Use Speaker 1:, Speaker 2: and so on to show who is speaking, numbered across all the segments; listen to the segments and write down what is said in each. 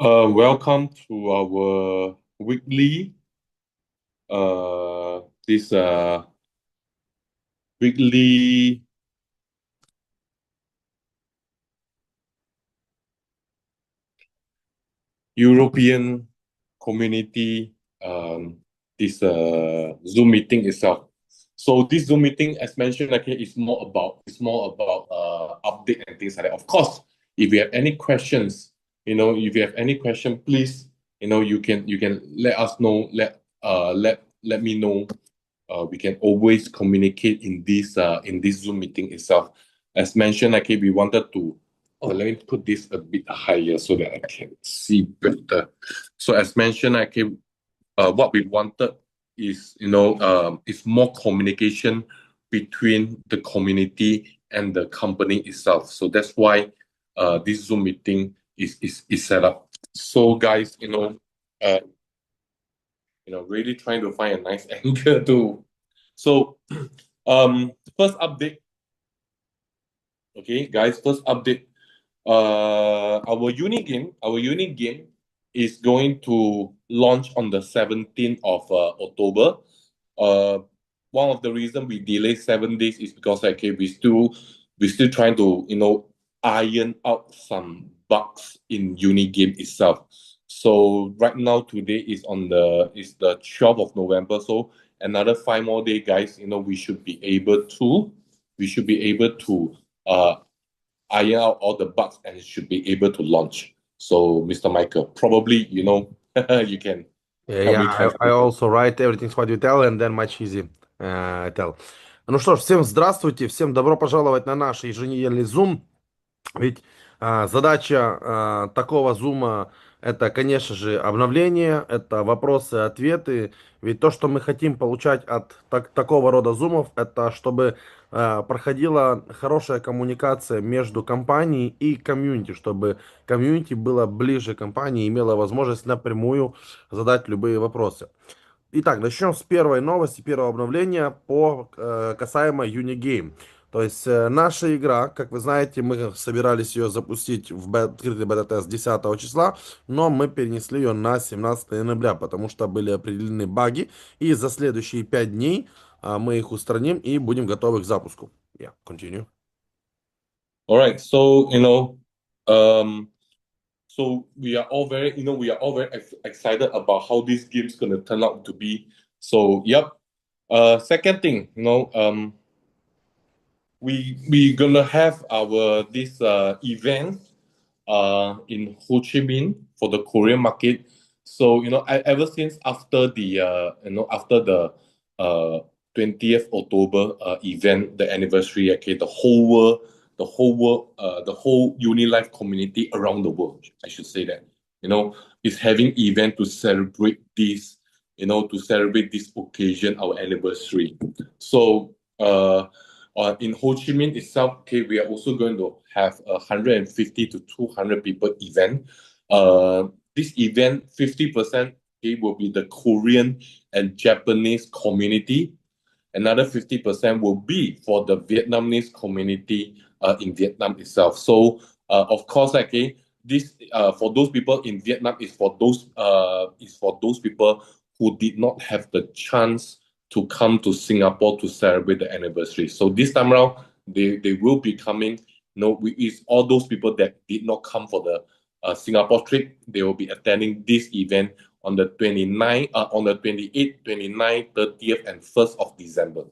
Speaker 1: Welcome to our weekly this weekly European community this Zoom meeting itself. So this Zoom meeting, as mentioned, okay, is more about update and things like that. Of course, if you have any questions, if you have any question, please, you can let us know. Let me know. We can always communicate in this Zoom meeting itself. As mentioned, okay, we wanted to. Oh, let me put this a bit higher so that I can see better. So as mentioned, okay, what we wanted is is more communication between the community and the company itself. So that's why this Zoom meeting is set up. So guys, really trying to find a nice angle to. So, first update. Okay, guys, first update. Our uni game is going to launch on the 17th of October. One of the reason we delay 7 days is because we still trying to iron out some bugs in uni game itself. So right now today is the 12th of November. So another 5 more days, guys. We should be able to iron out all the bugs and it should be able to launch. So, Mr. Michael, probably you can help me
Speaker 2: I
Speaker 1: translate.
Speaker 2: also write everything what you tell and then much easy tell. Ну что ж, всем здравствуйте, всем добро пожаловать на наш еженедельный Zoom. Ведь задача такого зума это, конечно же, обновление, это вопросы-ответы. Ведь то, что мы хотим получать от такого рода зумов, это чтобы проходила хорошая коммуникация между компанией и комьюнити, чтобы комьюнити было ближе к компании, имело возможность напрямую задать любые вопросы. Итак, начнем с первой новости, первого обновления по касаемо Unigame. То есть наша игра, как вы знаете, мы собирались ее запустить в открытый бета-тест 10 числа, но мы перенесли ее на 17 ноября, потому что были определены баги, и за следующие 5 дней мы их устраним и будем готовы к запуску. Yeah, continue.
Speaker 1: All right. So, um, so we are all very excited about how this game's gonna turn out to be. So, yep. Second thing, we gonna have our this event in Ho Chi Minh for the Korean market. So ever since after the after the 20th October event, the anniversary, okay, the whole UniLive community around the world, I should say that, is having event to celebrate this, to celebrate this occasion, our anniversary. So in Ho Chi Minh itself, okay, we are also going to have a 150 to 200 people event. This event, 50% okay, will be the Korean and Japanese community. Another 50% will be for the Vietnamese community in Vietnam itself. So, of course, okay, this for those people in Vietnam is for those people who did not have the chance to come to Singapore to celebrate the anniversary. So this time around, they will be coming. It's all those people that did not come for the Singapore trip. They will be attending this event on the 29th, on the 28th, 29th, 30th, and 1st of December.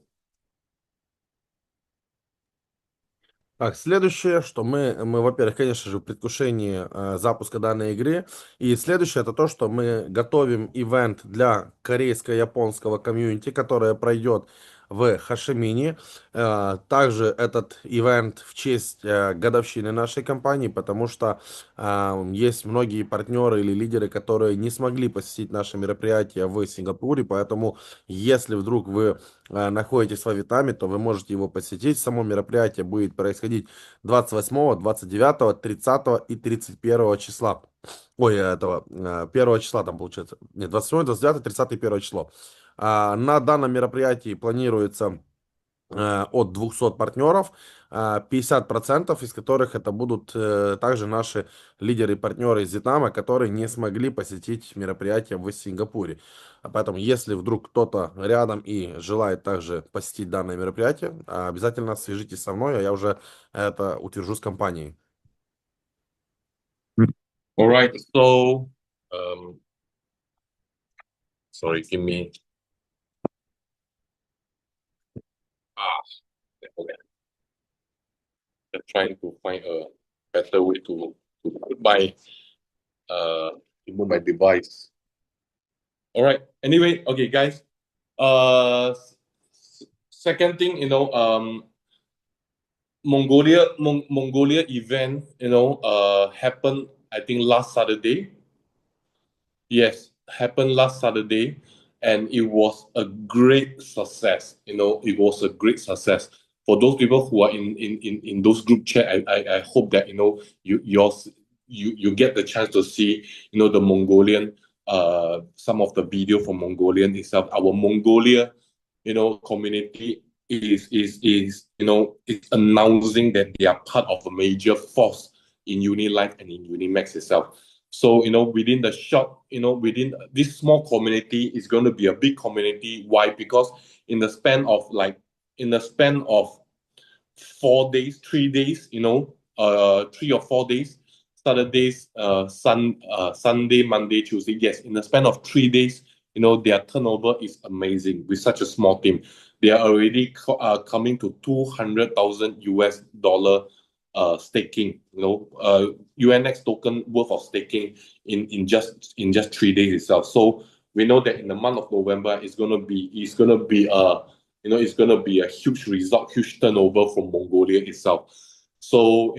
Speaker 2: Так, следующее, что мы, во-первых, конечно же, в предвкушении запуска данной игры. И следующее, это то, что мы готовим ивент для корейско-японского комьюнити, которое пройдет в Хошимине. Также этот ивент в честь годовщины нашей компании, потому что есть многие партнеры или лидеры, которые не смогли посетить наше мероприятие в Сингапуре, поэтому если вдруг вы находитесь во Вьетнаме, то вы можете его посетить. Само мероприятие будет происходить 28, 29, 30 и 31 числа. Ой, этого 1 числа там получается. Нет, 27, 29, 30 и 1 число. На данном мероприятии планируется от 200 партнеров, 50% из которых это будут также наши лидеры и партнеры из Вьетнама, которые не смогли посетить мероприятие в Сингапуре. Поэтому, если вдруг кто-то рядом и желает также посетить данное мероприятие, обязательно свяжитесь со мной, а я уже это утвержу с компанией.
Speaker 1: All right. So, sorry, give me. Okay. Just trying to find a better way to put my remove my device. All right. Anyway, okay, guys. Second thing, Mongolia event, happened, I think, last Saturday. Yes, happened last Saturday, and it was a great success. It was a great success for those people who are in those group chat. I hope that you get the chance to see the Mongolian some of the video from Mongolian itself. Our Mongolia community is announcing that they are part of a major force in UniLive and in UniMex itself. So within the short, within this small community is going to be a big community. Why? Because in the span of 4 days, 3 days, 3 or 4 days, Saturdays, Sunday, Monday, Tuesday. Yes, in the span of 3 days, their turnover is amazing with such a small team. They are already coming to $200,000 staking, UNX token worth of staking in just 3 days itself. So we know that in the month of November, it's gonna be a huge result, huge turnover from Mongolia itself. So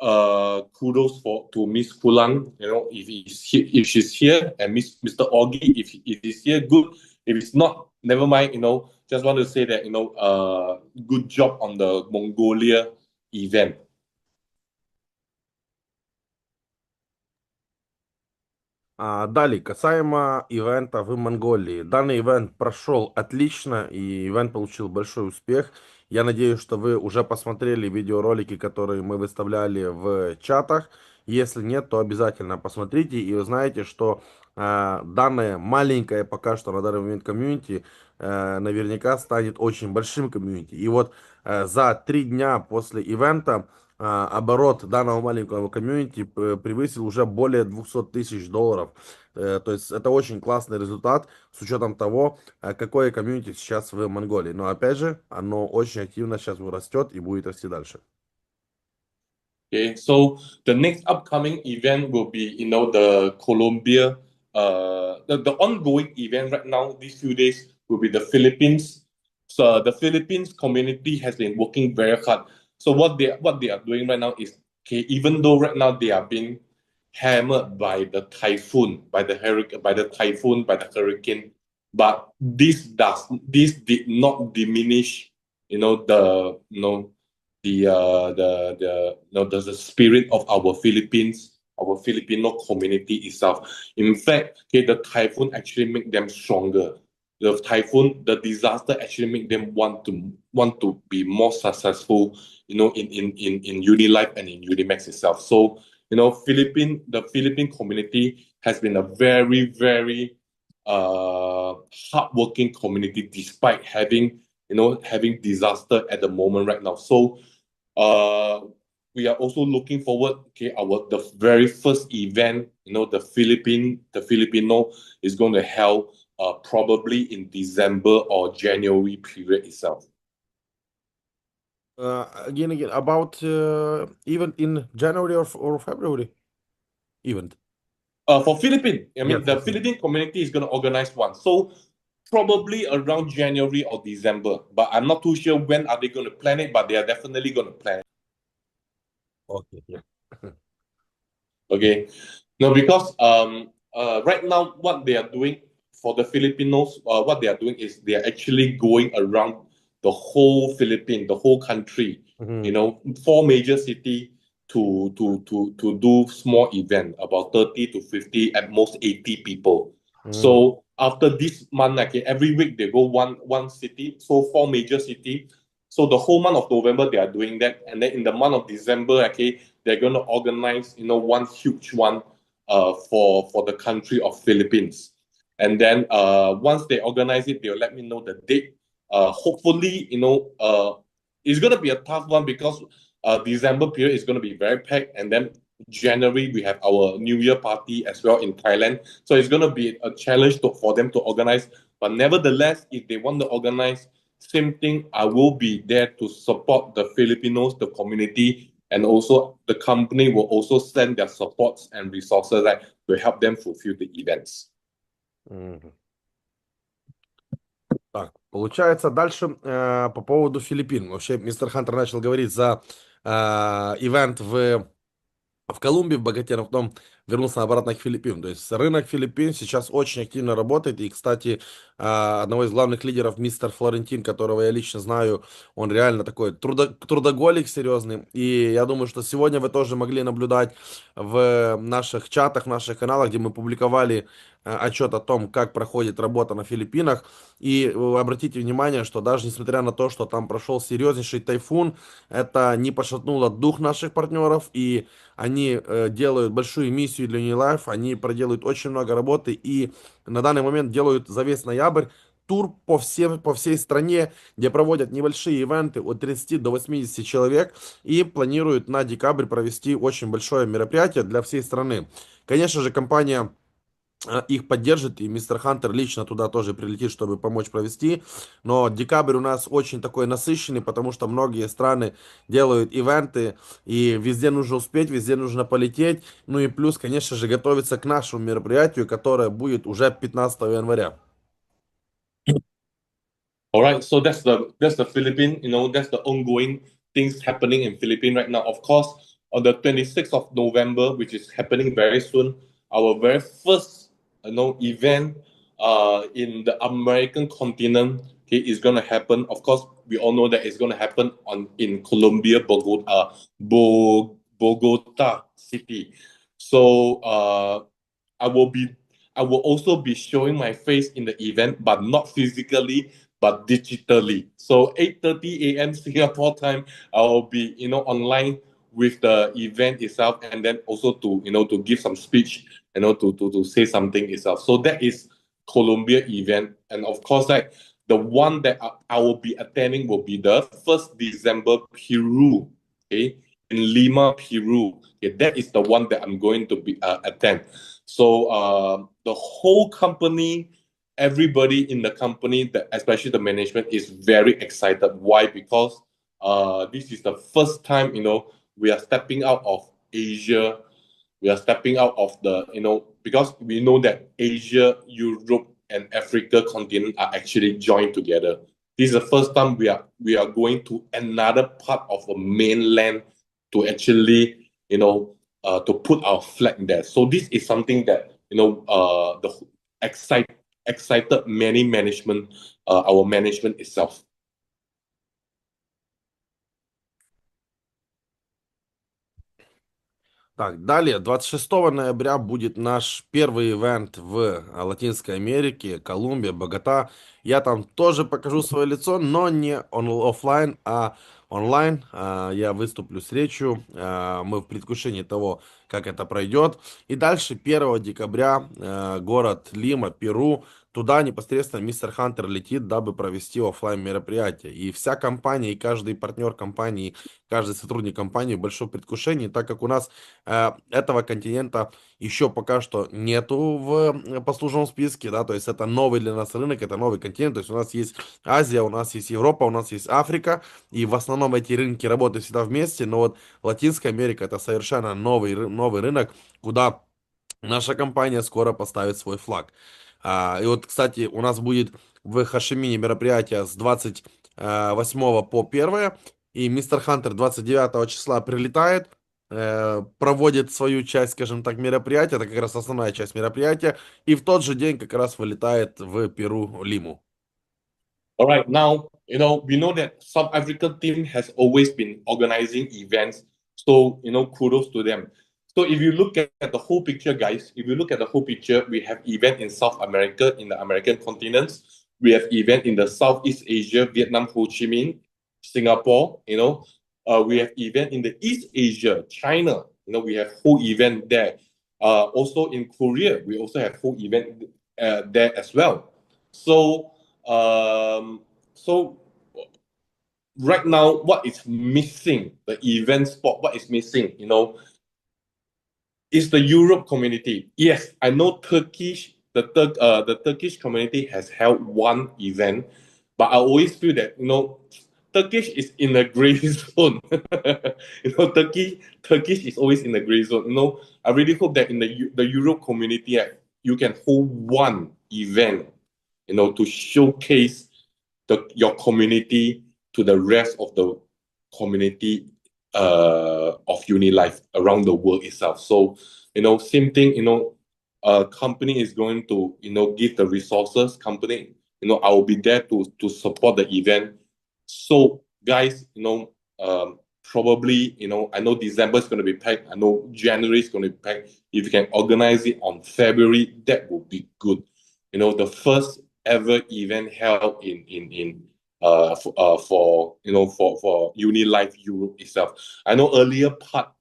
Speaker 1: kudos to Miss Kulang. If she's here, and Mr. Augie, if he's here, good. If it's not, never mind. Just want to say that good job on the Mongolia event.
Speaker 2: Далее, касаемо ивента в Монголии. Данный ивент прошел отлично, и ивент получил большой успех. Я надеюсь, что вы уже посмотрели видеоролики, которые мы выставляли в чатах. Если нет, то обязательно посмотрите, и вы знаете, что данное маленькое пока что на данный момент комьюнити наверняка станет очень большим комьюнити. И вот за 3 дня после ивента оборот данного маленького комьюнити превысил уже более $200,000. То есть это очень классный результат с учетом того, какое комьюнити сейчас в Монголии. Но опять же, оно очень активно сейчас растет и будет расти дальше.
Speaker 1: Okay, so the next upcoming event will be, the Colombia, the ongoing event right now, these few days, will be the Philippines. So the Philippines community has been working very hard. So what they are doing right now is, okay, even though right now they are being hammered by the typhoon, by the hurricane, but this did not diminish, the spirit of our Filipino community itself. In fact, okay, the typhoon actually make them stronger. The disaster actually make them want to be more successful, in UniLive and in UniMex itself. So, the Philippine community has been a very, very hardworking community despite having disaster at the moment right now. So we are also looking forward, okay, the very first event, the Filipino is going to held probably in December or January period itself.
Speaker 2: Again, about even in January or February event.
Speaker 1: For Philippines,
Speaker 2: Yes,
Speaker 1: the Philippine community is going to organize one. So probably around January or December, but I'm not too sure when are they going to plan it, but they are definitely going to plan it.
Speaker 2: Okay, yeah.
Speaker 1: Okay. No, because right now what they are doing for the Filipinos, what they are doing is they are actually going around the whole Philippines, the whole country, 4 major cities to do small event, about 30 to 50, at most 80 people. So after this month, okay, every week they go one city, so 4 major cities. So the whole month of November, they are doing that. And then in the month of December, okay, they're going to organize, one huge one for the country of Philippines. And then once they organize it, they'll let me know the date. Hopefully, it's going to be a tough one because December period is going to be very packed. And then January, we have our New Year party as well in Thailand. So it's going to be a challenge for them to organize. But nevertheless, if they want to organize, same thing, I will be there to support the Filipinos, the community, and also the company will also send their supports and resources to help them fulfill the events.
Speaker 2: Так, получается, дальше по поводу Филиппин. Вообще, мистер Хантер начал говорить за ивент в Колумбии, в Богате, но потом вернулся обратно к Филиппинам. То есть рынок Филиппин сейчас очень активно работает. И, кстати, одного из главных лидеров, мистер Флорентин, которого я лично знаю, он реально такой трудоголик серьезный. И я думаю, что сегодня вы тоже могли наблюдать в наших чатах, в наших каналах, где мы публиковали отчет о том, как проходит работа на Филиппинах. И обратите внимание, что даже несмотря на то, что там прошел серьезнейший тайфун, это не пошатнуло дух наших партнеров, и они делают большую миссию для UniLive, они проделают очень много работы, и на данный момент делают за весь ноябрь тур по всей стране, где проводят небольшие ивенты от 30 до 80 человек, и планируют на декабрь провести очень большое мероприятие для всей страны. Конечно же, компания их поддержит, и мистер Хантер лично туда тоже прилетит, чтобы помочь провести. Но декабрь у нас очень такой насыщенный, потому что многие страны делают ивенты, и везде нужно успеть, везде нужно полететь. Ну и плюс, конечно же, готовиться к нашему мероприятию, которое будет уже 15 января.
Speaker 1: All right, so that's the Philippine, that's the ongoing things happening in Philippines right now. Of course, on the 26th of November, which is happening very soon, our very first, event in the American continent, okay, is going to happen. Of course, we all know that it's going to happen in Colombia, Bogota City. So I will also be showing my face in the event, but not physically, but digitally. So 8:30 a.m. Singapore time, I will be online with the event itself, and then also to give some speech, to say something itself. So that is Colombia event, and of course, the one that I will be attending will be the 1st December Peru, okay, in Lima, Peru. Okay, that is the one that I'm going to be attend. So the whole company, everybody in the company, especially the management, is very excited. Why? Because this is the first time, we are stepping out of Asia. We are stepping out of because we know that Asia, Europe, and Africa continent are actually joined together. This is the first time we are going to another part of the mainland to actually, to put our flag there. So this is something that, the excited many management, our management itself.
Speaker 2: Так, далее, 26 ноября будет наш первый ивент в Латинской Америке, Колумбия, Богота. Я там тоже покажу свое лицо, но не офлайн, а онлайн. Я выступлю с речью. Мы в предвкушении того, как это пройдет. И дальше 1 декабря город Лима, Перу. Туда непосредственно мистер Хантер летит, дабы провести офлайн мероприятие. И вся компания, и каждый партнер компании, каждый сотрудник компании в большом предвкушении, так как у нас этого континента еще пока что нету в послужном списке, да, то есть это новый для нас рынок, это новый континент, то есть у нас есть Азия, у нас есть Европа, у нас есть Африка, и в основном эти рынки работают всегда вместе, но вот Латинская Америка это совершенно новый рынок, куда наша компания скоро поставит свой флаг. И вот, кстати, у нас будет в Хошимине мероприятие с 28 по 1, и мистер Хантер 29 числа прилетает, проводит свою часть, скажем так, мероприятия, это как раз основная часть мероприятия, и в тот же день как раз вылетает в Перу, Лиму.
Speaker 1: All right, now, we know that South African team has always been organizing events. So, kudos to them. So if you look at the whole picture, guys, we have event in South America, in the American continents. We have event in the Southeast Asia, Vietnam, Ho Chi Minh, Singapore, we have event in the East Asia, China, we have whole event there. Also in Korea, we also have whole event there as well. So, right now, what is missing, the event spot, what is missing, is the Europe community. Yes, I know the Turkish community has held one event, but I always feel that Turkish is in a gray zone. Turkish is always in the gray zone. I really hope that in the Europe community, you can hold one event, to showcase your community to the rest of the community of UniLive around the world itself. So, same thing, company is going to, give the resources, company, I will be there to support the event. So, guys, probably, I know December is going to be packed. I know January is going to be packed. If you can organize it on February, that would be good. The first ever event held for UniLive Europe itself. I know earlier part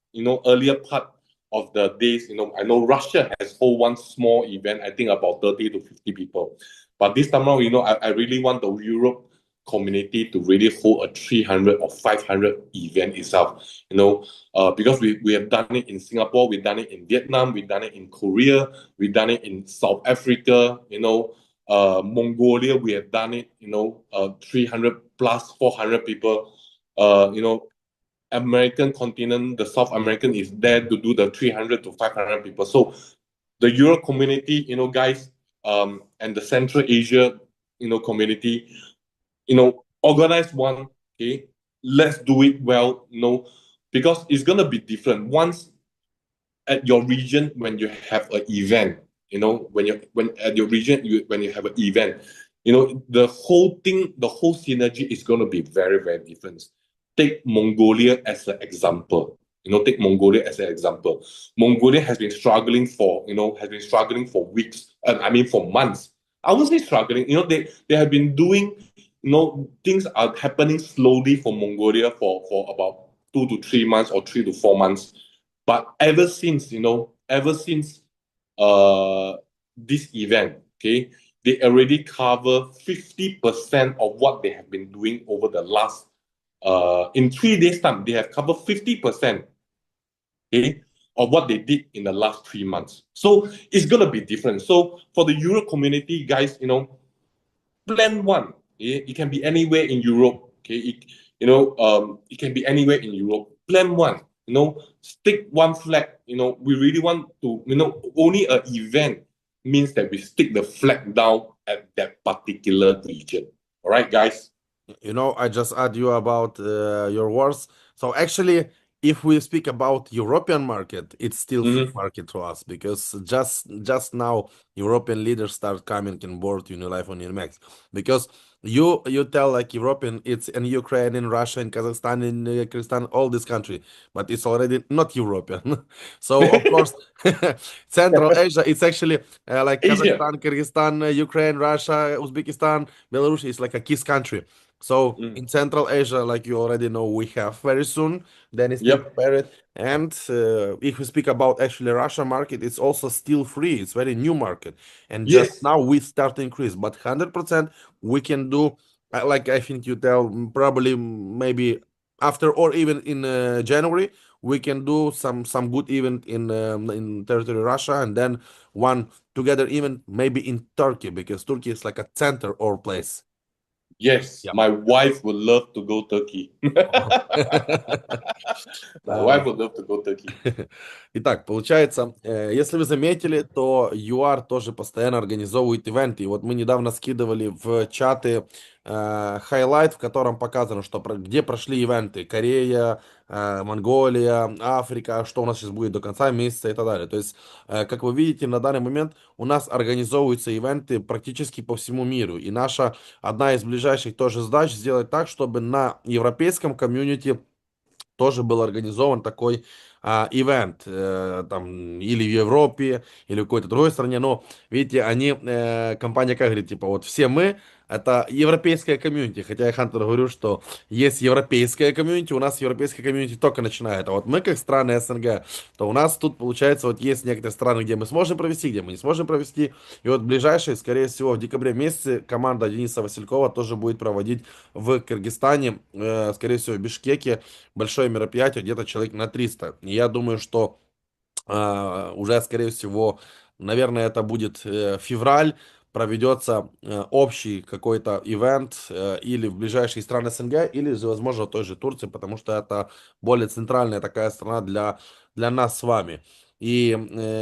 Speaker 1: of the days, I know Russia has hold one small event, I think about 30 to 50 people. But this time around, I really want the Europe community to really hold a 300 or 500 event itself, because we have done it in Singapore, we've done it in Vietnam, we've done it in Korea, we've done it in South Africa, Mongolia, we have done it, 300 plus 400 people, American continent, the South American is there to do the 300 to 500 people. So the Euro community, guys, and the Central Asia, community, organize one, okay? Let's do it well, because it's going to be different. Once at your region, when you have an event, when at your region, when you have an event, the whole thing, the whole synergy is going to be very, very different. Take Mongolia as an example. Take Mongolia as an example. Mongolia has been struggling for weeks. For months. I won't say struggling. They have been doing. Things are happening slowly for Mongolia for about 2 to 3 months or 3 to 4 months. But ever since this event, okay, they already cover 50% of what they have been doing over the last in 3 days' time. They have covered 50%, okay, of what they did in the last 3 months. So it's gonna be different. So for the Euro community, guys, plan one. Okay? It can be anywhere in Europe. Okay, it can be anywhere in Europe. Plan one. Stick one flag. We really want to. Only an event means that we stick the flag down at that particular region. All right, guys.
Speaker 2: I just add you about your words. So actually, if we speak about European market, it's still free market to us, because just now European leaders start coming on board UniLive UniMex, because you tell like European, it's in Ukraine, in Russia, in Kazakhstan, in Kyrgyzstan, all this country, but it's already not European. So of course, Central Asia, it's actually like
Speaker 1: Asia.
Speaker 2: Kazakhstan, Kyrgyzstan, Ukraine, Russia, Uzbekistan, Belarus is like a KISS country. So in Central Asia, like you already know, we have very soon. Then it's still prepared. And if we speak about actually Russia market, it's also still free. It's very new market. And just now we start to increase. But 100% we can do, like I think you tell, probably maybe after or even in January, we can do some good event in territory Russia, and then one together even maybe in Turkey, because Turkey is like a center or place.
Speaker 1: Yes, my wife would love to go Turkey. My wife would love to go Turkey.
Speaker 2: Итак, получается, если вы заметили, то ЮАР тоже постоянно организовывает ивенты. И вот мы недавно скидывали в чаты хайлайт, в котором показано, где прошли ивенты. Корея, Монголия, Африка, что у нас сейчас будет до конца месяца и так далее. То есть, как вы видите, на данный момент у нас организовываются ивенты практически по всему миру. И наша одна из ближайших тоже задач сделать так, чтобы на европейском комьюнити тоже был организован такой ивент, там, или в Европе, или в какой-то другой стране, но, видите, они, компания как говорит, типа, вот все мы, это европейская комьюнити, хотя я Хантеру говорю, что есть европейская комьюнити, у нас европейская комьюнити только начинает, а вот мы, как страны СНГ, то у нас тут, получается, вот есть некоторые страны, где мы сможем провести, где мы не сможем провести, и вот ближайшие, скорее всего, в декабре месяце команда Дениса Василькова тоже будет проводить в Кыргызстане, скорее всего, в Бишкеке, большое мероприятие, где-то человек на 300. И я думаю, что уже, скорее всего, наверное, это будет февраль, проведется общий какой-то ивент или в ближайшие страны СНГ, или же, возможно, в той же Турции, потому что это более центральная такая страна для нас с вами. И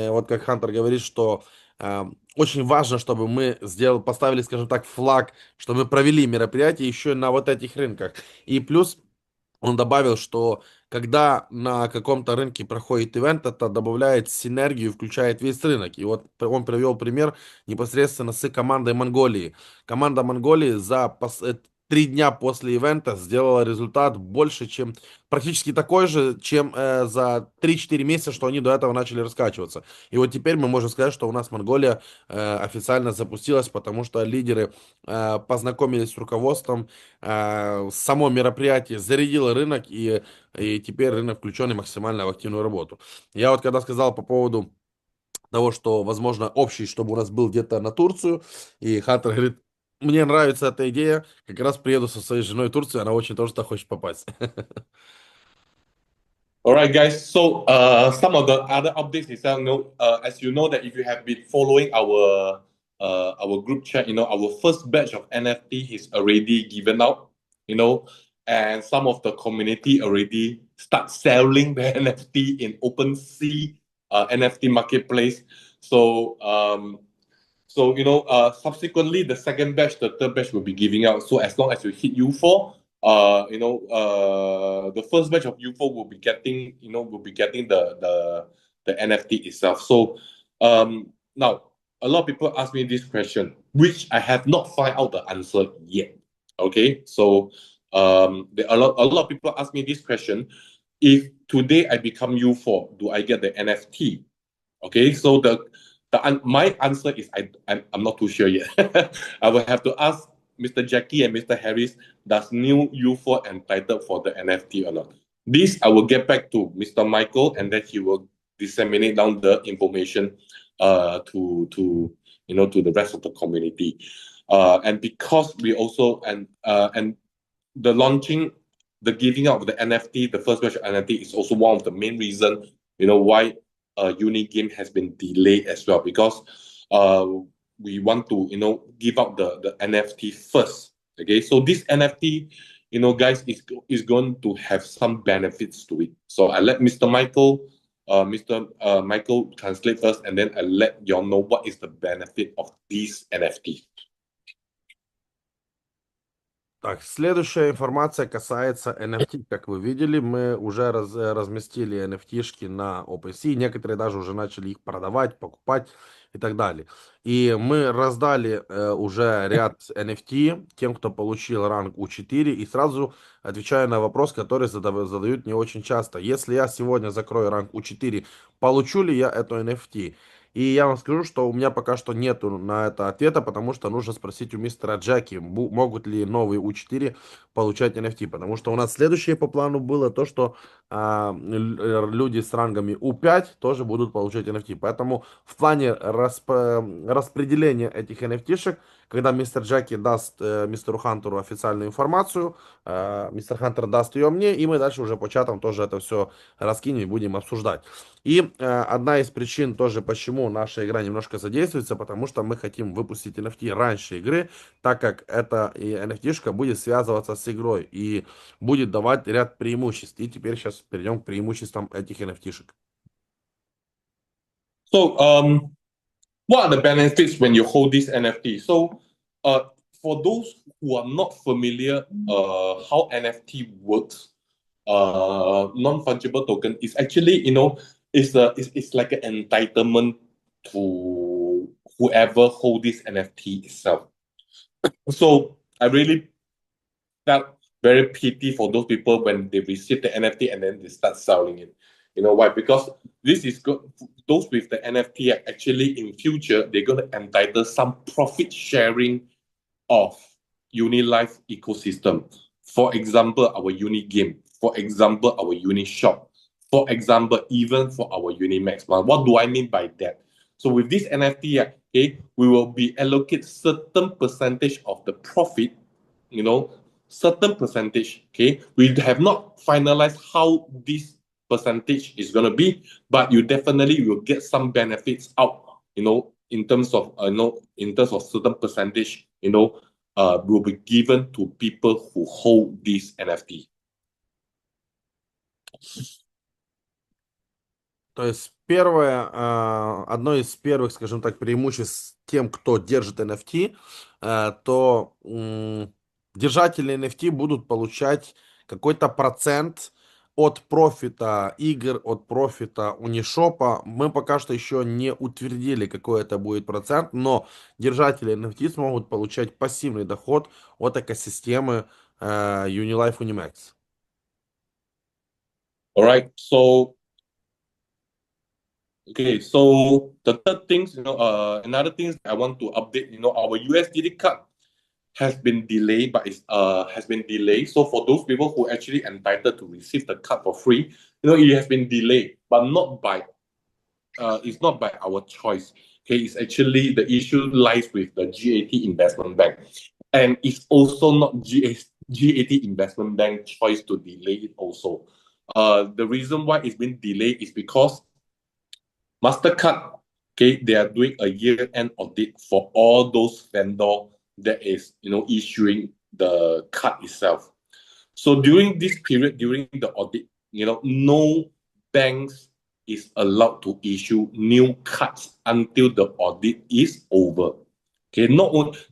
Speaker 2: вот как Хантер говорит, что очень важно, чтобы мы поставили, скажем так, флаг, что мы провели мероприятие еще на вот этих рынках. И плюс он добавил, что когда на каком-то рынке проходит ивент, это добавляет синергию, включает весь рынок. И вот он привел пример непосредственно с командой Монголии. Команда Монголии за 3 дня после ивента сделала результат больше, чем практически такой же, чем за 3-4 месяца, что они до этого начали раскачиваться. И вот теперь мы можем сказать, что у нас Монголия официально запустилась, потому что лидеры познакомились с руководством, само мероприятие зарядило рынок, и теперь рынок включен максимально в активную работу. Я вот когда сказал по поводу того, что, возможно, общий, чтобы у нас был где-то на Турцию, и Хантер говорит, мне нравится эта идея, как раз приеду со своей женой в Турцию, она очень тоже туда хочет попасть.
Speaker 1: All right, guys. So, some of the other updates is that, as you know, that if you have been following our group chat, our first batch of NFT is already given out, and some of the community already start selling the NFT in OpenSea NFT marketplace. So, subsequently, the second batch, the third batch will be giving out. So as long as you hit U4, the first batch of U4 will be getting the NFT itself. So now a lot of people ask me this question, which I have not find out the answer yet. Okay, so a lot of people ask me this question: if today I become U4, do I get the NFT? Okay, so my answer is I'm not too sure yet. I will have to ask Mr. Jackie and Mr. Harris, does new U4 entitled for the NFT or not? This I will get back to Mr. Michael, and then he will disseminate down the information to the rest of the community. And because we also and the launching, the giving out of the NFT, the first batch of NFT is also one of the main reasons why UniGame has been delayed as well, because we want to give out the NFT first. Okay, so this NFT, guys, is going to have some benefits to it. So I let Mr. Michael translate first, and then I let y'all know what is the benefit of these NFT.
Speaker 2: Так, следующая информация касается NFT. Как вы видели, мы уже разместили NFT-шки на OpenSea. Некоторые даже уже начали их продавать, покупать и так далее. И мы раздали уже ряд NFT тем, кто получил ранг U4. И сразу отвечаю на вопрос, который задают не очень часто. Если я сегодня закрою ранг U4, получу ли я эту NFT? И я вам скажу, что у меня пока что нету на это ответа, потому что нужно спросить у мистера Джеки, могут ли новые U4 получать NFT. Потому что у нас следующее по плану было то, что люди с рангами U5 тоже будут получать NFT. Поэтому в плане распределения этих NFT-шек, когда мистер Джеки даст мистеру Хантеру официальную информацию, мистер Хантер даст ее мне, и мы дальше уже по чатам тоже это все раскинем и будем обсуждать. И одна из причин тоже, почему наша игра немножко задействуется, потому что мы хотим выпустить NFT раньше игры, так как эта NFT-шка будет связываться с игрой и будет давать ряд преимуществ. И теперь сейчас перейдем к преимуществам этих NFT-шек.
Speaker 1: So, what are the benefits when you hold this NFT? So, for those who are not familiar, how NFT works, non-fungible token is actually, it's like an entitlement to whoever hold this NFT itself. So I really felt very pity for those people when they receive the NFT and then they start selling it. Why? Because those with the NFT actually in future they're going to entitle some profit sharing of UniLive ecosystem. For example, our Uni game. For example, our Uni shop. For example, even for our UniMex. But what do I mean by that? So with this NFT, okay, we will be allocate certain percentage of the profit, certain percentage. Okay, we have not finalized how this percentage is going to be, but you definitely will get some benefits out. In terms of certain percentage, will be given to people who hold this NFT.
Speaker 2: То есть первое, одно из первых, скажем так, преимуществ тем, кто держит NFT, то держатели NFT будут получать какой-то процент от профита игр, от профита унишопа. Мы пока что еще не утвердили, какой это будет процент, но держатели NFT смогут получать пассивный доход от экосистемы UniLive UniMex.
Speaker 1: All right. So the third things, another things I want to update, our USDT card has been delayed, but has been delayed. So for those people who actually entitled to receive the card for free, it has been delayed, but not by it's not by our choice. Okay, it's actually the issue lies with the GAT Investment Bank, and it's also not GAT Investment Bank choice to delay it. Also, the reason why it's been delayed is because Mastercard, okay, they are doing a year-end audit for all those vendor that is, issuing the card itself. So during this period, during the audit, no banks is allowed to issue new cards until the audit is over. Okay,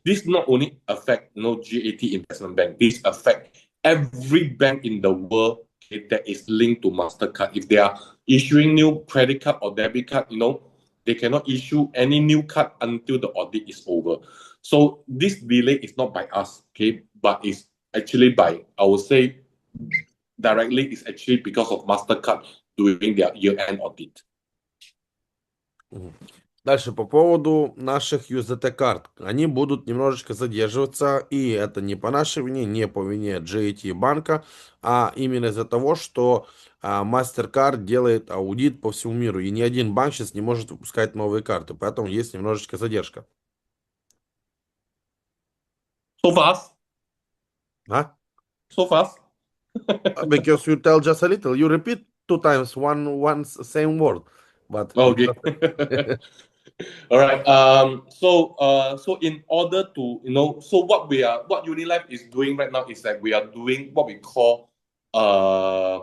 Speaker 1: this not only affect GAT Investment Bank, this affect every bank in the world, okay, that is linked to Mastercard. If they are issuing new credit card or debit card, they cannot issue any new card until the audit is over. So this delay is not by us, okay, but it's actually by, I would say, directly, it's actually because of Mastercard doing their year-end audit.
Speaker 2: Дальше по поводу наших USDT карт. Они будут немножечко задерживаться, и это не по нашей вине, не по вине GAT банка, а именно из-за того, что MasterCard делает аудит по всему миру, и ни один банк сейчас не может выпускать новые карты, поэтому есть немножечко задержка.
Speaker 1: So fast?
Speaker 2: А?
Speaker 1: So fast?
Speaker 2: Because you tell just a little, you repeat 2 times one same word, but
Speaker 1: okay. All right. So in order to, so what UniLive is doing right now is that we are doing what we call, I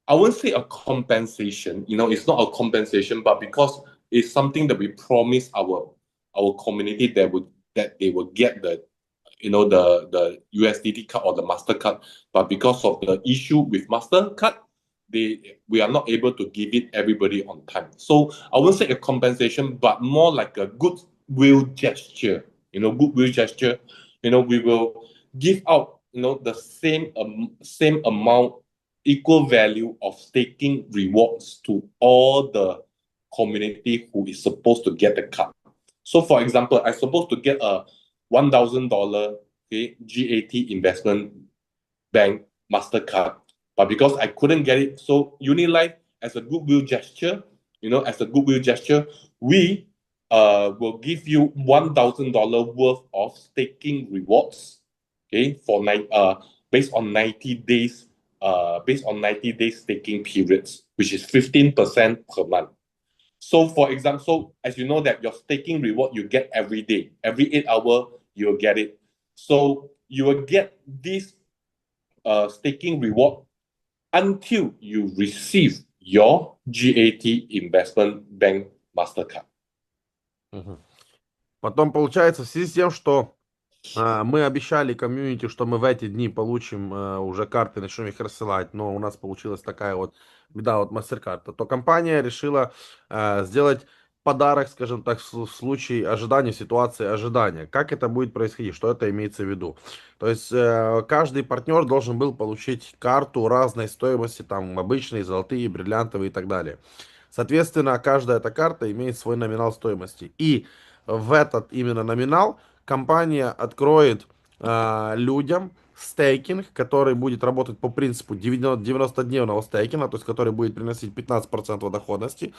Speaker 1: won't say a compensation. It's not a compensation, but because it's something that we promise our community that they will get the USDT card or the Mastercard, but because of the issue with Mastercard, we are not able to give it everybody on time. So I won't say a compensation, but more like a goodwill gesture. Goodwill gesture. We will give out the same amount, equal value of staking rewards to all the community who is supposed to get the card. So for example, I'm supposed to get a $1,000 GAT Investment Bank Mastercard, but because I couldn't get it, so UniLive, as a goodwill gesture, we will give you $1,000 worth of staking rewards, okay, for based on 90 days, staking periods, which is 15% per month. So for example, as you know that your staking reward you get every day, every 8 hours you will get it. So you will get this staking reward until you receive your GAT Investment Bank Mastercard.
Speaker 2: Потом получается, в связи с тем, что мы обещали комьюнити, что мы в эти дни получим уже карты, начнем их рассылать, но у нас получилась такая вот беда от MasterCard, то компания решила сделать подарок, скажем так, в случае ожидания, ситуации ожидания. Как это будет происходить? Что это имеется в виду? То есть каждый партнер должен был получить карту разной стоимости, там обычные, золотые, бриллиантовые и так далее. Соответственно, каждая эта карта имеет свой номинал стоимости. И в этот именно номинал компания откроет людям стейкинг, который будет работать по принципу 90-дневного стейкинга, то есть который будет приносить 15% доходности.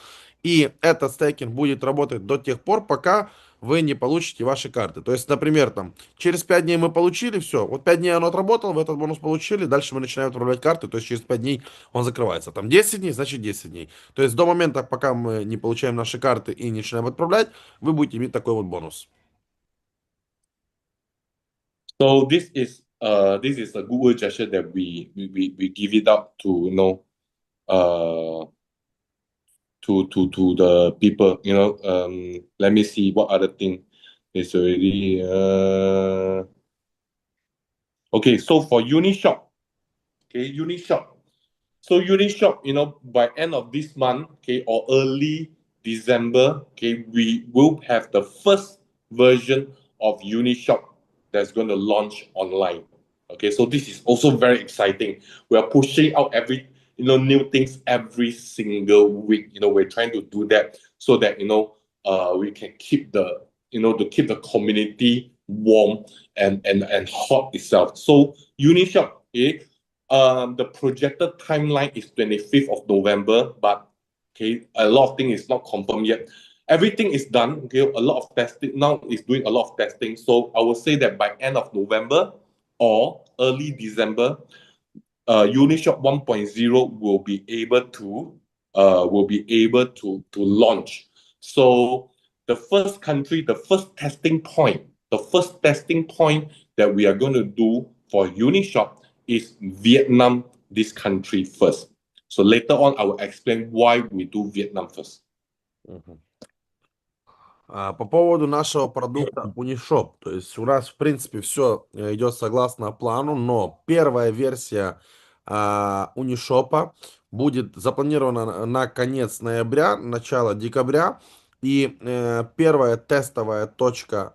Speaker 2: И этот стейкинг будет работать до тех пор, пока вы не получите ваши карты. То есть, например, там, через 5 дней мы получили, все, вот 5 дней оно отработало, вы этот бонус получили, дальше мы начинаем отправлять карты, то есть через 5 дней он закрывается. Там 10 дней, значит 10 дней. То есть до момента, пока мы не получаем наши карты и не начинаем отправлять, вы будете иметь такой вот бонус.
Speaker 1: So this is a good gesture that we give it out to uh to the people. Let me see what other thing is already okay. So for Unishop, okay, Unishop. So Unishop, by end of this month, okay, or early December, okay, we will have the first version of Unishop that's going to launch online. Okay, so this is also very exciting. We are pushing out every new things every single week. We're trying to do that so that we can keep to keep the community warm and hot itself. So Unishop, okay, the projected timeline is 25th of November, but okay, a lot of things is not confirmed yet. Everything is done. Okay, a lot of testing now is doing a lot of testing. So I would say that by end of November or early December, Unishop 1.0 will be able to launch. So the first testing point that we are going to do for Unishop is Vietnam, this country first. So later on, I will explain why we do Vietnam first.
Speaker 2: По поводу нашего продукта UniShop, то есть у нас в принципе все идет согласно плану, но первая версия UniShop будет запланирована на конец ноября, начало декабря, и первая тестовая точка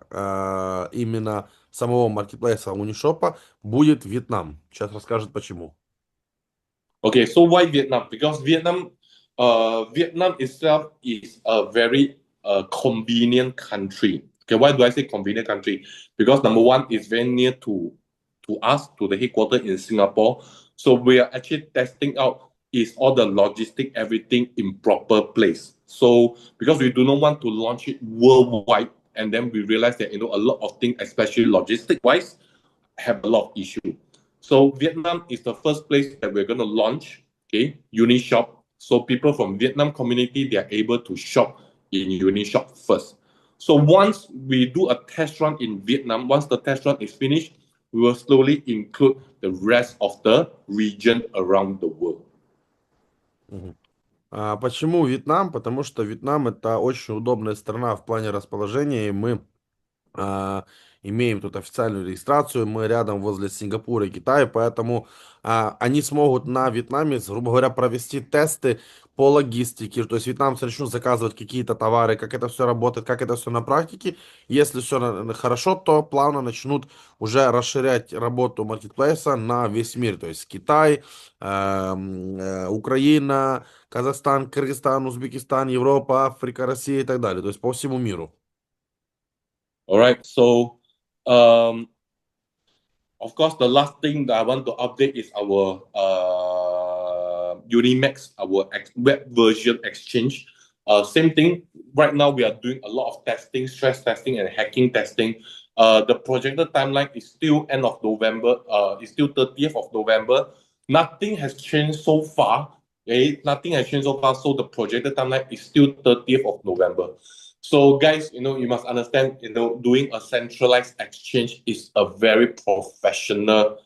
Speaker 2: именно самого маркетплейса UniShop будет Вьетнам. Сейчас расскажет почему.
Speaker 1: Okay, so why Vietnam? Because Vietnam itself is a very convenient country. Okay, why do I say convenient country? Because number one, it's very near to us, to the headquarters in Singapore. So we are actually testing out is all the logistic, everything in proper place. So because we do not want to launch it worldwide, and then we realize that a lot of things, especially logistic wise, have a lot of issue. So Vietnam is the first place that we're going to launch, okay, UniShop. So people from Vietnam community, they are able to shop in UniShop first. So once we do a test run in Vietnam, once the test run is finished, we will slowly include the rest of the region around the world.
Speaker 2: Почему Вьетнам? Потому что Вьетнам это очень удобная страна в плане расположения, и мы имеем тут официальную регистрацию, мы рядом возле Сингапура и Китая, поэтому они смогут на Вьетнаме, грубо говоря, провести тесты по логистике, то есть вьетнамцы начнут заказывать какие-то товары, как это все работает, как это все на практике. Если все хорошо, то плавно начнут уже расширять работу маркетплейса на весь мир, то есть Китай, Украина, Казахстан, Кыргызстан, Узбекистан, Европа, Африка, Россия и так далее, то есть по всему миру.
Speaker 1: All right. So, of course, the last thing that I want to update is our UniMex, our web version exchange. Same thing. Right now, we are doing a lot of testing, stress testing, and hacking testing. The projected timeline is still end of November. It's still 30th of November. Nothing has changed so far. Okay? Nothing has changed so far. So the projected timeline is still 30th of November. So guys, you must understand, doing a centralized exchange is a very professional,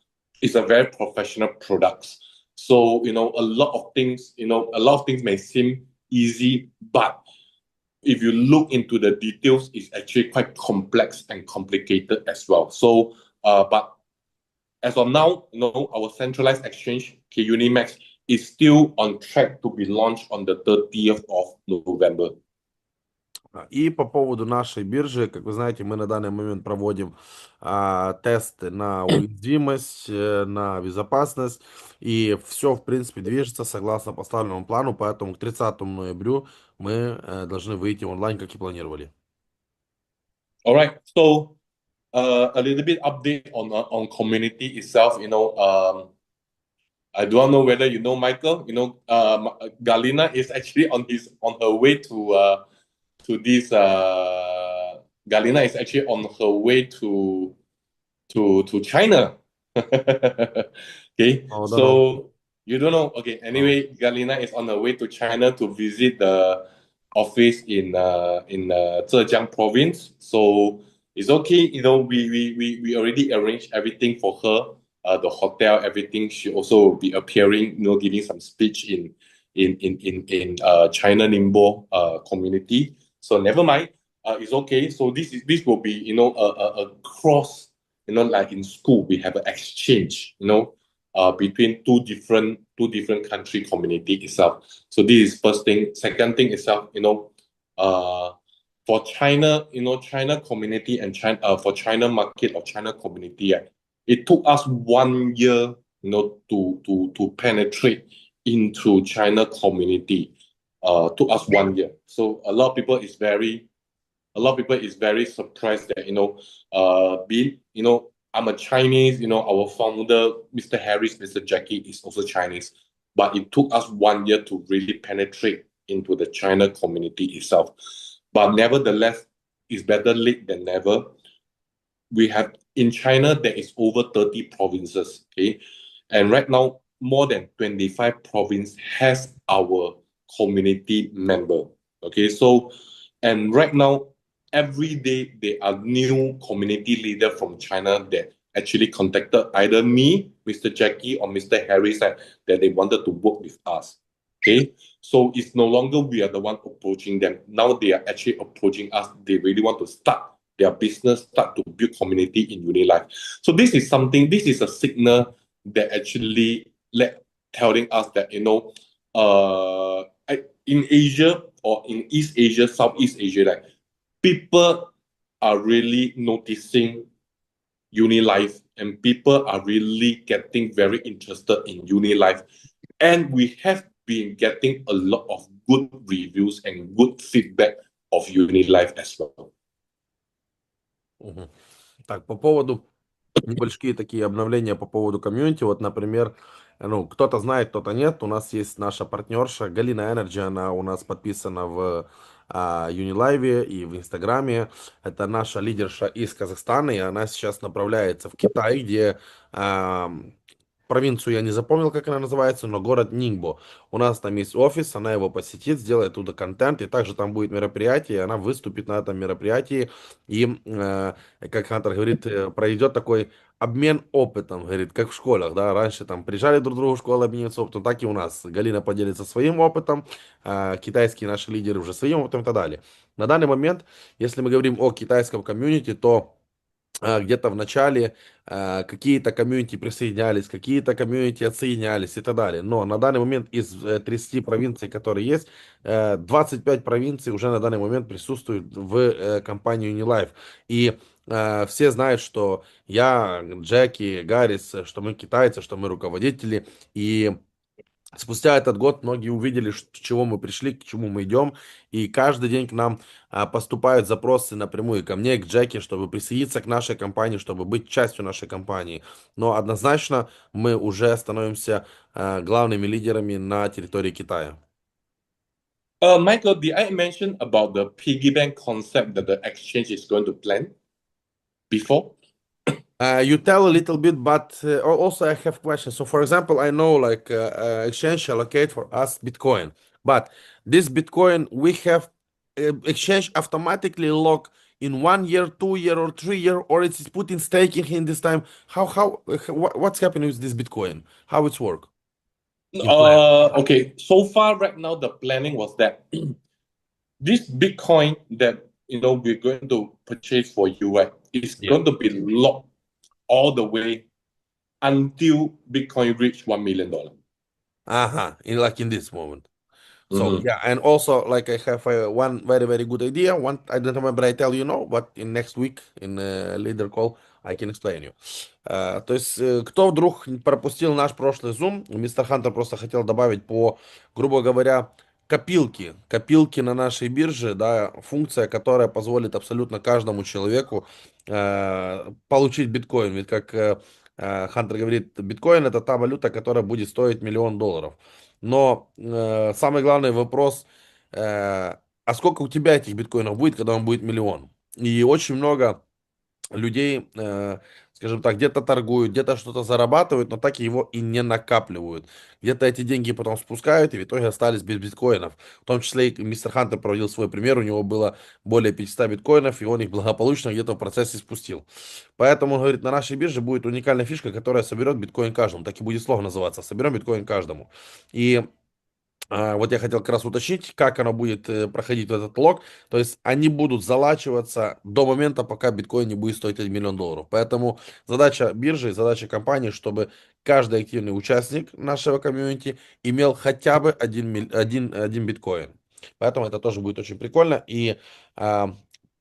Speaker 1: product. So, a lot of things may seem easy, but if you look into the details, it's actually quite complex and complicated as well. So, but as of now, our centralized exchange, UniMex, is still on track to be launched on the 30th of November.
Speaker 2: И по поводу нашей биржи, как вы знаете, мы на данный момент проводим тесты на уязвимость, на безопасность, и все, в принципе, движется согласно поставленному плану, поэтому к 30 ноябрю мы должны выйти онлайн, как и планировали.
Speaker 1: All right. So a little bit update on community itself. I don't know whether you know Michael. Galina is actually on her way to this. Galina is actually on her way to China. Okay,
Speaker 2: Oh, don't know.
Speaker 1: so you don't know. Okay,
Speaker 2: Oh.
Speaker 1: anyway, Galina is on her way to China to visit the office in Zhejiang province. So it's okay. We already arranged everything for her. The hotel, everything. She also will be appearing, giving some speech in China Ningbo community. So never mind. It's okay. So this will be a cross, like in school we have an exchange, between two different country community itself. So this is first thing. Second thing itself, for China, China community and China for China market or China community, it took us 1 year, to penetrate into China community. Took us 1 year. So a lot of people is very surprised that I'm a Chinese. Our founder, Mr. Harris, Mr. Jackie, is also Chinese, but it took us 1 year to really penetrate into the China community itself. But nevertheless, it's better late than never. We have in China there is over 30 provinces, okay, and right now more than 25 province has our community member, okay. So, and right now every day there are new community leader from China that actually contacted either me, Mr. Jackie, or Mr. Harris, that they wanted to work with us. Okay, so it's no longer we are the one approaching them. Now they are actually approaching us. They really want to start their business, start to build community in UniLive. So this is a signal that actually telling us that in Asia or in East Asia, Southeast Asia, like people are really noticing UniLive, and people are really getting very interested in UniLive, and we have been getting a lot of good reviews and good feedback of UniLive as well.
Speaker 2: Мгм. Так, по поводу небольшие такие обновления по поводу комьюнити. Вот, например, кто-то знает, кто-то нет. У нас есть наша партнерша Галина Energy, она у нас подписана в UniLive и в Инстаграме. Это наша лидерша из Казахстана, и она сейчас направляется в Китай, где провинцию я не запомнил, как она называется, но город Нingbo. У нас там есть офис, она его посетит, сделает туда контент, и также там будет мероприятие, и она выступит на этом мероприятии, и, как Хантер говорит, пройдет такой обмен опытом, говорит, как в школах, да, раньше там приезжали друг к другу в школу обмениваться опытом, так и у нас. Галина поделится своим опытом, китайские наши лидеры уже своим опытом и так далее. На данный момент, если мы говорим о китайском комьюнити, то где-то в начале какие-то комьюнити присоединялись, какие-то комьюнити отсоединялись и так далее. Но на данный момент из 30 провинций, которые есть, 25 провинций уже на данный момент присутствуют в компании UniLive. И все знают, что я, Джеки, Гаррис, что мы китайцы, что мы руководители. И спустя этот год многие увидели, к чему мы пришли, к чему мы идем, и каждый день к нам поступают запросы напрямую ко мне, к Джеки, чтобы присоединиться к нашей компании, чтобы быть частью нашей компании. Но однозначно мы уже становимся главными лидерами на территории Китая.
Speaker 1: Michael, did I mention about the piggy bank concept that the exchange is going to plan before?
Speaker 2: You tell a little bit, but also I have questions. So, for example, I know like exchange allocate for us Bitcoin, but this Bitcoin we have exchange automatically lock in 1 year, 2 year, or 3 year, or it's put in staking in this time. What's happening with this Bitcoin? How it's work?
Speaker 1: Okay. So far, right now, the planning was that this Bitcoin that we're going to purchase for you, right, is going to be locked all the way until Bitcoin reach $1 million.
Speaker 2: In this moment. So yeah, and also like I have one very very good idea. One I don't remember I tell you now, but in next week in leader call I can explain you. То есть кто вдруг пропустил наш прошлый Zoom, мистер Хантер просто хотел добавить по, грубо говоря, копилки на нашей бирже, да, функция, которая позволит абсолютно каждому человеку получить биткоин. Ведь как Хантер говорит, биткоин это та валюта, которая будет стоить $1 000 000. Но самый главный вопрос, а сколько у тебя этих биткоинов будет, когда он будет 1 000 000? И очень много людей, скажем так, где-то торгуют, где-то что-то зарабатывают, но так его и не накапливают. Где-то эти деньги потом спускают и в итоге остались без биткоинов. В том числе и мистер Хантер проводил свой пример, у него было более 500 биткоинов, и он их благополучно где-то в процессе спустил. Поэтому, он говорит, на нашей бирже будет уникальная фишка, которая соберет биткоин каждому. Так и будет слог называться, соберем биткоин каждому. И вот я хотел как раз уточнить, как оно будет проходить в этот лог. То есть они будут залачиваться до момента, пока биткоин не будет стоить $1 000 000. Поэтому задача биржи, задача компании, чтобы каждый активный участник нашего комьюнити имел хотя бы один биткоин. Поэтому это тоже будет очень прикольно. И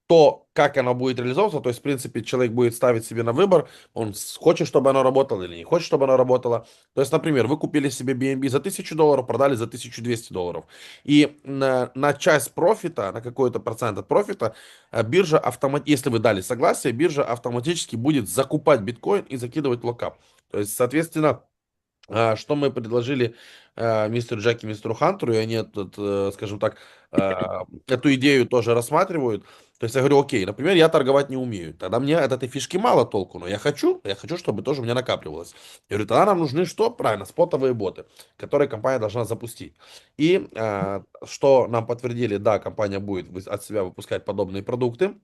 Speaker 2: то, как оно будет реализовываться, то есть, в принципе, человек будет ставить себе на выбор, он хочет, чтобы оно работало или не хочет, чтобы оно работало. То есть, например, вы купили себе BNB за $1000, продали за $1200. И на часть профита, на какой-то процент от профита, биржа автоматически, если вы дали согласие, биржа автоматически будет закупать биткоин и закидывать в локап. То есть, соответственно, что мы предложили мистеру Джеки, мистеру Хантеру, и они скажем так, эту идею тоже рассматривают. То есть я говорю, окей, например, я торговать не умею, тогда мне от этой фишки мало толку, но я хочу, чтобы тоже у меня накапливалось. Я говорю, тогда нам нужны что? Правильно, спотовые боты, которые компания должна запустить. И что нам подтвердили, да, компания будет от себя выпускать подобные продукты.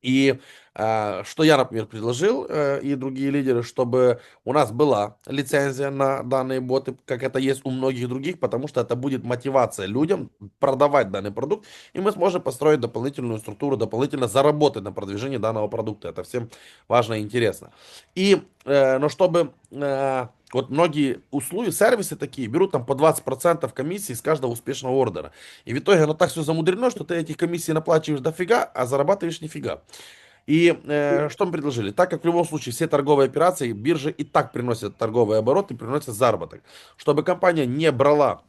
Speaker 2: И что я, например, предложил, и другие лидеры, чтобы у нас была лицензия на данные боты, как это есть у многих других, потому что это будет мотивация людям продавать данный продукт, и мы сможем построить дополнительную структуру, дополнительно заработать на продвижении данного продукта. Это всем важно и интересно. И, но чтобы... Вот многие услуги, сервисы такие берут там по 20% комиссии с каждого успешного ордера. И в итоге оно так все замудрено, что ты этих комиссий наплачиваешь дофига, а зарабатываешь нифига. И что мы предложили? Так как в любом случае все торговые операции, биржи и так приносят торговые обороты, приносят заработок. Чтобы компания не брала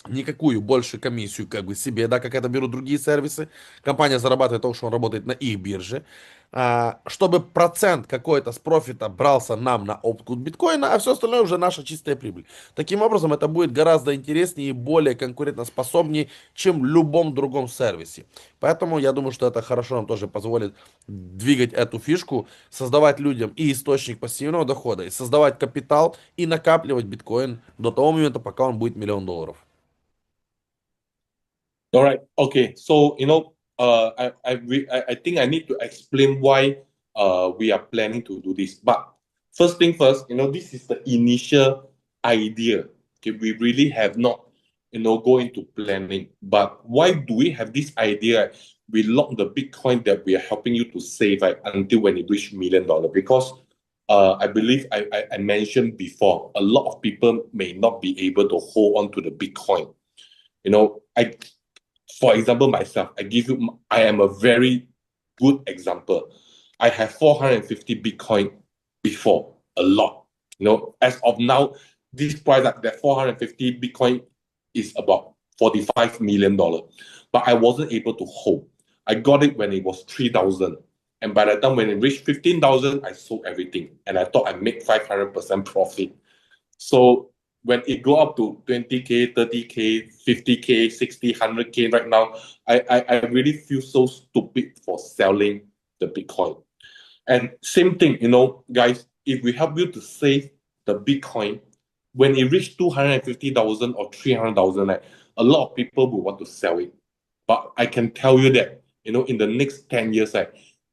Speaker 2: никакую большую комиссию как бы себе, да, как это берут другие сервисы. Компания зарабатывает то, что он работает на их бирже. Чтобы процент какой-то с профита брался нам на откуп биткоина, а все остальное уже наша чистая прибыль. Таким образом, это будет гораздо интереснее и более конкурентоспособнее, чем в любом другом сервисе. Поэтому я думаю, что это хорошо нам тоже позволит двигать эту фишку, создавать людям и источник пассивного дохода, и создавать капитал, и накапливать биткоин до того момента, пока он будет $1 000 000.
Speaker 1: All right. Okay. So I think I need to explain why we are planning to do this. But first thing first, this is the initial idea. Okay, we really have not go into planning. But why do we have this idea? We lock the Bitcoin that we are helping you to save until when it reach $1 million. Because I believe I mentioned before, a lot of people may not be able to hold on to the Bitcoin. For example, myself, I am a very good example. I have 450 Bitcoin before, a lot. As of now, this price that 450 Bitcoin is about $45 million. But I wasn't able to hold. I got it when it was 3,000. And by the time when it reached 15,000, I sold everything. And I thought I'd make 500% profit. So when it go up to 20K, 30K, 50K, 60, 100K right now, I really feel so stupid for selling the Bitcoin. And same thing, guys, if we help you to save the Bitcoin, when it reach 250,000 or 300,000, a lot of people will want to sell it. But I can tell you that, in the next 10 years,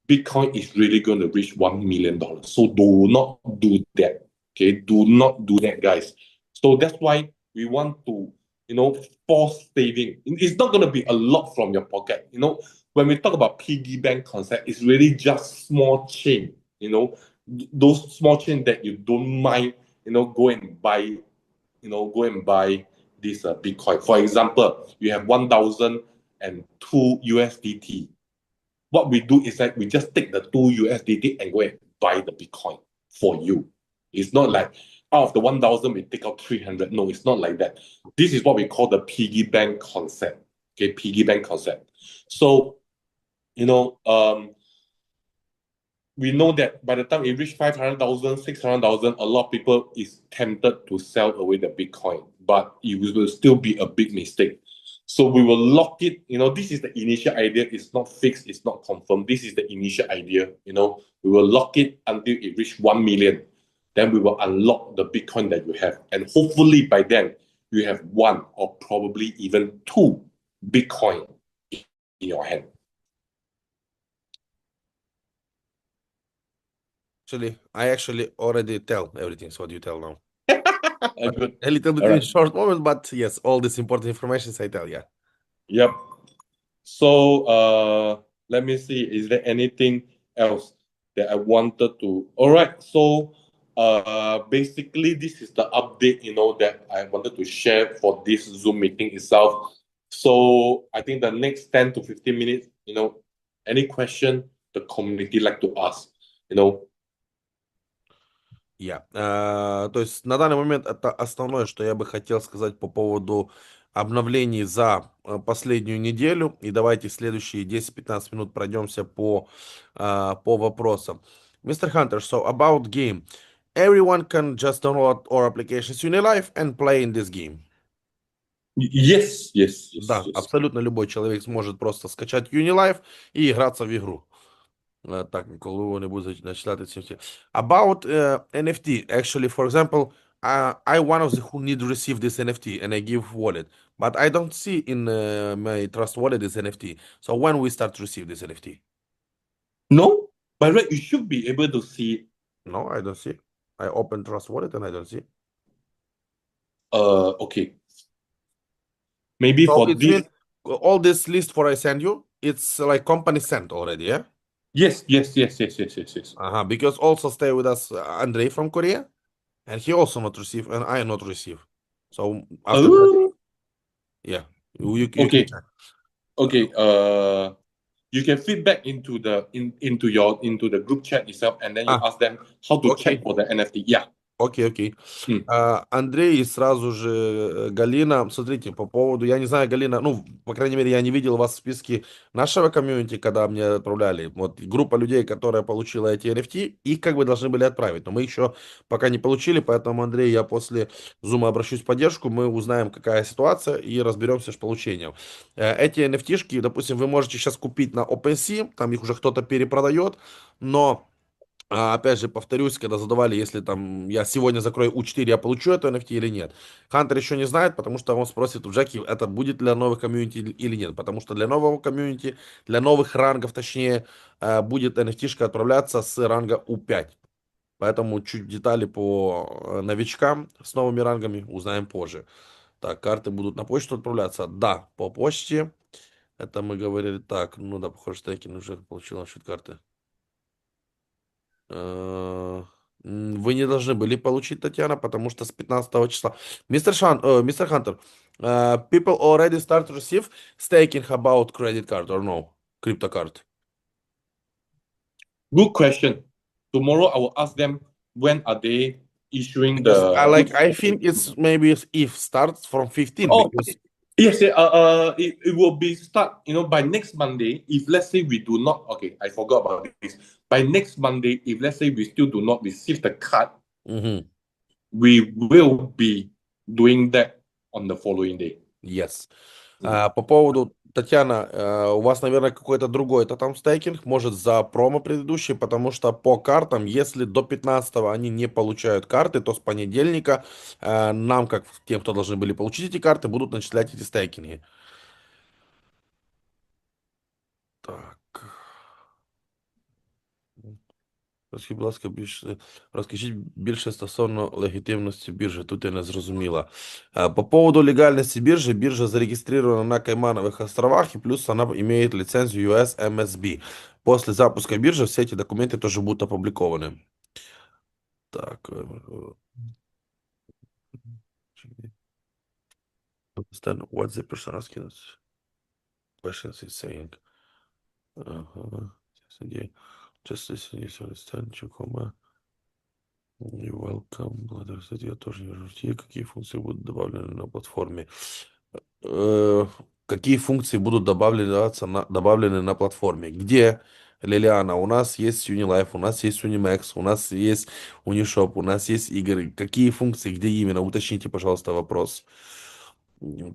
Speaker 1: Bitcoin is really going to reach $1 million. So do not do that. Okay, do not do that, guys. So that's why we want to, force saving. It's not going to be a lot from your pocket. When we talk about piggy bank concept, it's really just small chain. Those small chain that you don't mind, go and buy this Bitcoin. For example, you have 1,002 USDT. What we do is that we just take the 2 USDT and go and buy the Bitcoin for you. It's not like out of the 1,000 we take out 300. No, it's not like that. This is what we call the piggy bank concept. Okay, piggy bank concept. So, we know that by the time it reaches 500,000, 600,000, a lot of people is tempted to sell away the Bitcoin, but it will still be a big mistake. So we will lock it. This is the initial idea. It's not fixed. It's not confirmed. This is the initial idea. We will lock it until it reaches 1 million. Then we will unlock the Bitcoin that you have. And hopefully by then, you have 1 or probably even 2 Bitcoin in your hand.
Speaker 2: I actually already tell everything. So what you tell now?
Speaker 1: Good.
Speaker 2: A little bit in short moment, but yes, all this important information I tell, yeah.
Speaker 1: Yep. So let me see. Is there anything else that I wanted to? All right. So basically, this is the update that I wanted to share for this Zoom meeting itself. So I think the next 10 to 15 minutes, any question the community like to ask,
Speaker 2: Yeah. То есть на данный момент это основное, что я бы хотел сказать по поводу обновлений за последнюю неделю. И давайте следующие 10-15 минут пройдемся по вопросам. Mr. Hunter, so about game. Everyone can just download our applications UniLive and play in this game.
Speaker 1: Yes.
Speaker 2: Да, абсолютно любой человек сможет просто скачать UniLive и играться в игру. Так, коли вони будуть начисляти ці всі. About NFT, actually, for example, I one of the who need to receive this NFT and I give wallet, but I don't see in my trust wallet this NFT. So when we start to receive this NFT?
Speaker 1: No, by right, you should be able to see it.
Speaker 2: No, I don't see. I open trust wallet and I don't see.
Speaker 1: Okay. Maybe
Speaker 2: So
Speaker 1: for
Speaker 2: it
Speaker 1: this.
Speaker 2: means all this list for I send you, it's like company sent already, yeah?
Speaker 1: Yes.
Speaker 2: Because also stay with us Andrei from Korea, and he also not receive, and I not receive. So after that, yeah, you
Speaker 1: Okay.
Speaker 2: can check.
Speaker 1: Okay. You can feedback into the group chat itself, and then you ask them how to check for the NFT. Yeah.
Speaker 2: Окей. Андрей и сразу же Галина. Смотрите, по поводу, я не знаю, Галина, ну, по крайней мере, я не видел вас в списке нашего комьюнити, когда мне отправляли. Вот группа людей, которая получила эти NFT, их как бы должны были отправить, но мы еще пока не получили, поэтому, Андрей, я после зума обращусь в поддержку, мы узнаем, какая ситуация, и разберемся с получением. Эти NFT-шки, допустим, вы можете сейчас купить на OpenSea, там их уже кто-то перепродает, но... Опять же, повторюсь, когда задавали, если там я сегодня закрою U4, я получу это NFT или нет. Хантер еще не знает, потому что он спросит у Джеки, это будет для новых комьюнити или нет. Потому что для нового комьюнити, для новых рангов, точнее, будет NFT-шка отправляться с ранга U5. Поэтому чуть детали по новичкам с новыми рангами узнаем позже. Так, карты будут на почту отправляться? Да, по почте. Это мы говорили так. Ну да, похоже, стейкинг уже получил насчет карты. Вы не должны были получить, Татьяна, потому что с 15 числа. Мистер Хантер, people already start to receive staking about credit card or no? Crypto card.
Speaker 1: Good question. Tomorrow I will ask them when are they issuing
Speaker 2: Because,
Speaker 1: the.
Speaker 2: I think it's maybe if starts from 15.
Speaker 1: Oh,
Speaker 2: Because...
Speaker 1: yes. It will be start. By next Monday. If let's say we do not. Okay, I forgot about this. By next Monday, if let's say we still do not receive the card, we will be doing that on the following day.
Speaker 2: Yes. По поводу, Татьяна, у вас, наверное, какой-то другой это там стейкинг, может, за промо предыдущий, потому что по картам, если до 15 они не получают карты, то с понедельника нам, как тем, кто должны были получить эти карты, будут начислять эти стейкинги. Так. Скажіть, будь ласка, розкажіть більше стосовно легітимності біржі. Тут я не зрозуміла. По поводу легальности биржи, биржа зарегистрирована на Каймановых островах, и плюс она имеет лицензию USMSB. После запуска биржи все эти документы тоже будут опубликованы. Так. Then what the person asking us questions is saying. Just listen, you understand, comma. You're welcome. Я тоже не вижу, какие функции будут добавлены на платформе. Какие функции будут добавлены на платформе? Где, Лилиана? У нас есть UniLive, у нас есть UniMex, у нас есть UniShop, у нас есть игры. Какие функции, где именно? Уточните, пожалуйста, вопрос.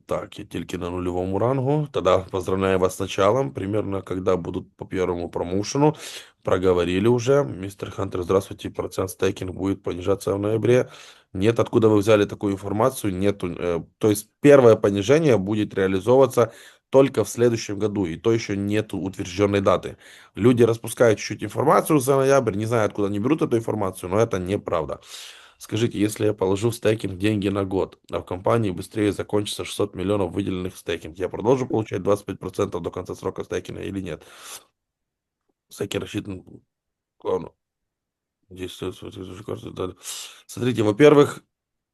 Speaker 2: Так, я тільки на нулевому рангу. Тогда поздравляю вас с началом. Примерно, когда будут по первому промоушену. Проговорили уже. Мистер Хантер, здравствуйте. Процент стейкинг будет понижаться в ноябре. Нет, откуда вы взяли такую информацию? Нету. То есть первое понижение будет реализовываться только в следующем году. И то еще нет утвержденной даты. Люди распускают чуть-чуть информацию за ноябрь. Не знаю, откуда они берут эту информацию, но это неправда. Скажите, если я положу в стейкинг деньги на год, а в компании быстрее закончится 600 миллионов выделенных в стейкинг, я продолжу получать 25% до конца срока стейкинга или нет? Стейкинг рассчитан... Смотрите, во-первых,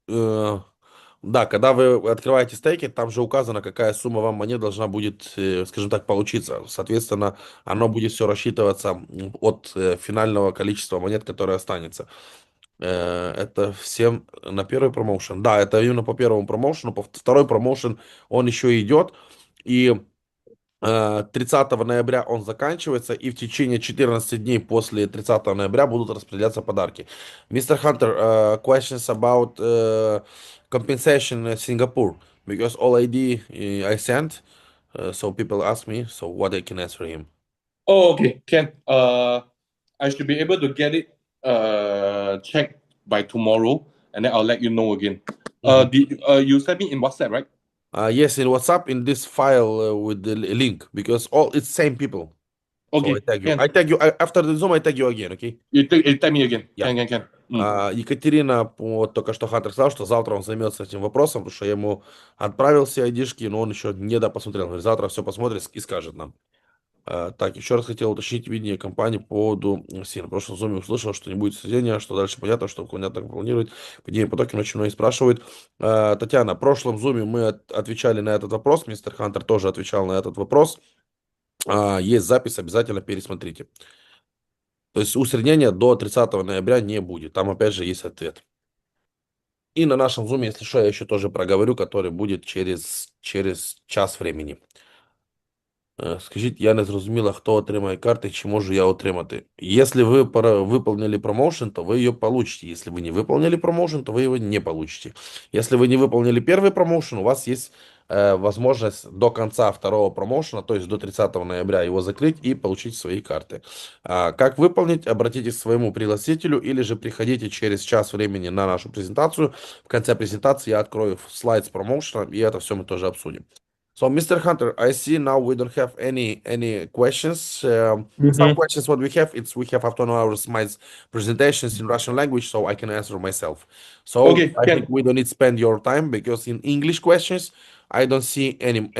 Speaker 2: да, когда вы открываете стейкинг, там же указано, какая сумма вам монет должна будет, скажем так, получиться. Соответственно, оно будет все рассчитываться от финального количества монет, которое останется. Это всем на первый промоушен. Да, это именно по первому промоушену. По второй промоушен он еще идет. И 30 ноября он заканчивается. И в течение 14 дней после 30 ноября будут распределяться подарки. Мистер Хантер, questions about compensation in Singapore. Because all ID I sent. So people ask me. So what I can answer him.
Speaker 1: Oh, okay, Ken. I should be able to get it checked by tomorrow, and then I'll let you know again. You sent me in WhatsApp, right?
Speaker 2: Yes, in WhatsApp in this file with the link because all it's same people.
Speaker 1: Okay,
Speaker 2: So I tag you.
Speaker 1: Ken.
Speaker 2: I tag you after the Zoom. I tag you again, okay?
Speaker 1: You tell me again.
Speaker 2: Yeah.
Speaker 1: Can.
Speaker 2: Екатерина, вот только что Хантер сказал, что завтра он займется этим вопросом, потому что я ему отправил все айдишки, но он еще не допосмотрел. Говорит, завтра все посмотрит и скажет нам. Так, еще раз хотел уточнить видение компании по поводу СИН. В прошлом зуме услышал, что не будет сведения, что дальше понятно, что понятно планирует. Падение по токенам очень многие спрашивают. Татьяна, в прошлом зуме мы отвечали на этот вопрос. Мистер Хантер тоже отвечал на этот вопрос. Есть запись, обязательно пересмотрите. То есть усреднения до 30 ноября не будет. Там опять же есть ответ. И на нашем зуме, если что, я еще тоже проговорю, который будет через час времени. Скажіть, я не зрозуміла, хто отримає карти, чи можу я отримати. Если вы выполнили промоушен, то вы ее получите. Если вы не выполнили промоушен, то вы его не получите. Если вы не выполнили первый промоушен, у вас есть возможность до конца второго промоушена, то есть до 30 ноября его закрыть и получить свои карты. Как выполнить? Обратитесь к своему пригласителю или же приходите через час времени на нашу презентацию. В конце презентации я открою слайд с промоушеном, и это все мы тоже обсудим. So, Mr. Hunter, I see now we don't have any questions. Some questions what we have, we have after 2 hours my presentations in Russian language, so I can answer myself. So
Speaker 1: Okay,
Speaker 2: I think we don't need to spend your time because in English questions, I don't see any